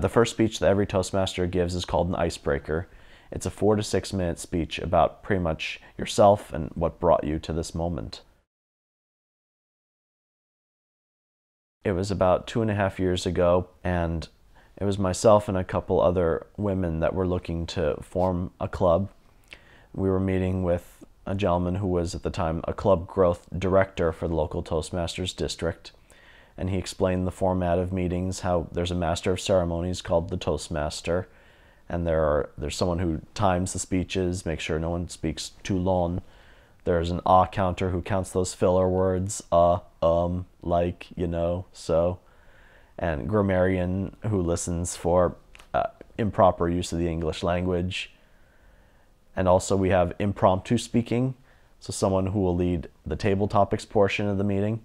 The first speech that every Toastmaster gives is called an icebreaker. It's a 4 to 6 minute speech about pretty much yourself and what brought you to this moment. It was about 2.5 years ago, and it was myself and a couple other women that were looking to form a club. We were meeting with a gentleman who was at the time a club growth director for the local Toastmasters district. And he explained the format of meetings, how there's a master of ceremonies called the Toastmaster, and there's someone who times the speeches, makes sure no one speaks too long. There's an counter who counts those filler words, like, you know, so. And grammarian who listens for improper use of the English language. And also we have impromptu speaking, so someone who will lead the table topics portion of the meeting.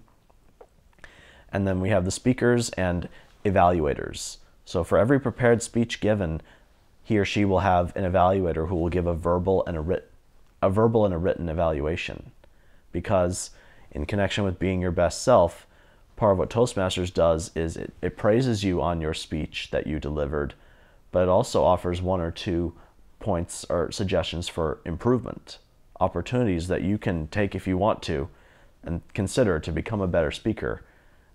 And then we have the speakers and evaluators. So for every prepared speech given, he or she will have an evaluator who will give a verbal and a written evaluation. Because in connection with being your best self, part of what Toastmasters does is it praises you on your speech that you delivered, but it also offers 1 or 2 points or suggestions for improvement, opportunities that you can take if you want to and consider to become a better speaker.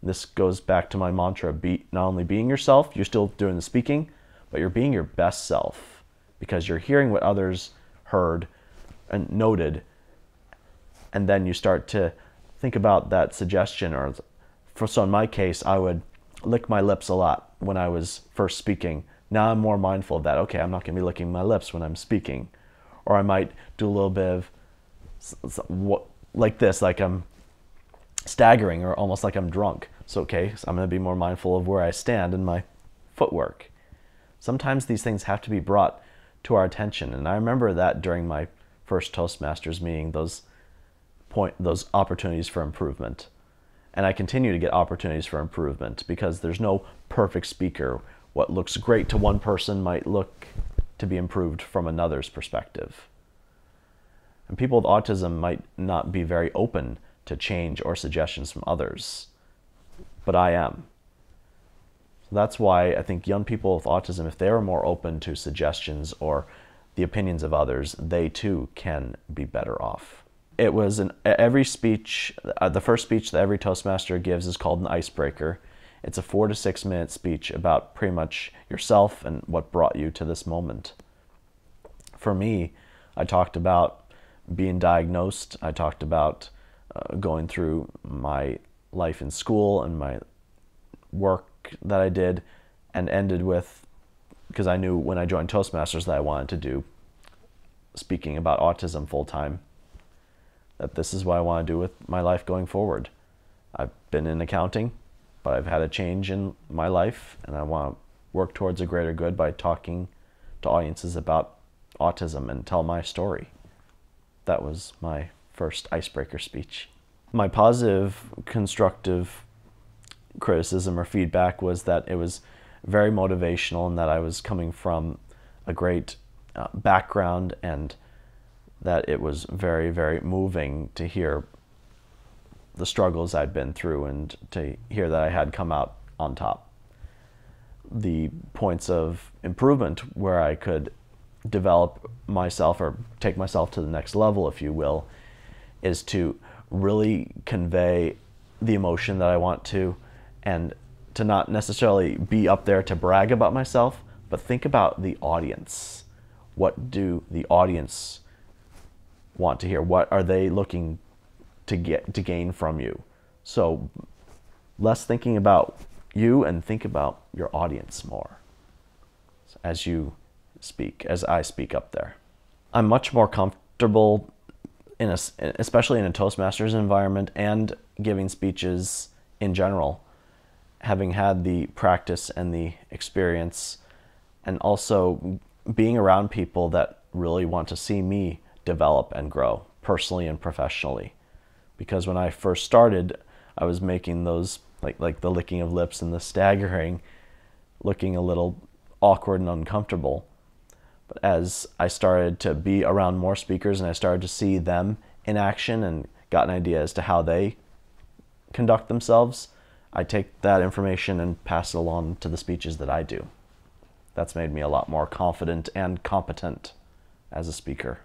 This goes back to my mantra, not only being yourself, you're still doing the speaking, but you're being your best self because you're hearing what others heard and noted, and then you start to think about that suggestion. So in my case, I would lick my lips a lot when I was first speaking. Now I'm more mindful of that. Okay, I'm not going to be licking my lips when I'm speaking. Or I might do a little bit of like this, like I'm staggering or almost like I'm drunk. So I'm going to be more mindful of where I stand in my footwork. Sometimes these things have to be brought to our attention, and I remember that during my first Toastmasters meeting, those opportunities for improvement. And I continue to get opportunities for improvement because there's no perfect speaker. What looks great to one person might look to be improved from another's perspective. And people with autism might not be very open to change or suggestions from others, but I am. So that's why I think young people with autism, if they are more open to suggestions or the opinions of others, they too can be better off. It was every speech, the first speech that every Toastmaster gives is called an icebreaker. It's a 4 to 6 minute speech about pretty much yourself and what brought you to this moment. For me, I talked about being diagnosed. I talked about going through my life in school and my work that I did, and ended with, because I knew when I joined Toastmasters that I wanted to do speaking about autism full time, that this is what I want to do with my life going forward. I've been in accounting, but I've had a change in my life, and I want to work towards a greater good by talking to audiences about autism and tell my story. That was my first icebreaker speech. My positive, constructive criticism or feedback was that it was very motivational and that I was coming from a great background, and that it was very, very moving to hear the struggles I'd been through and to hear that I had come out on top. The points of improvement where I could develop myself or take myself to the next level, if you will, is to really convey the emotion that I want to, and to not necessarily be up there to brag about myself, but think about the audience. What do the audience want to hear? What are they looking to gain from you? So less thinking about you and think about your audience more as you speak, as I speak up there. I'm much more comfortable especially in a Toastmasters environment and giving speeches in general, having had the practice and the experience, and also being around people that really want to see me develop and grow personally and professionally. Because when I first started, I was making those, like the licking of lips and the staggering, looking a little awkward and uncomfortable. But as I started to be around more speakers and I started to see them in action and got an idea as to how they conduct themselves, I take that information and pass it along to the speeches that I do. That's made me a lot more confident and competent as a speaker.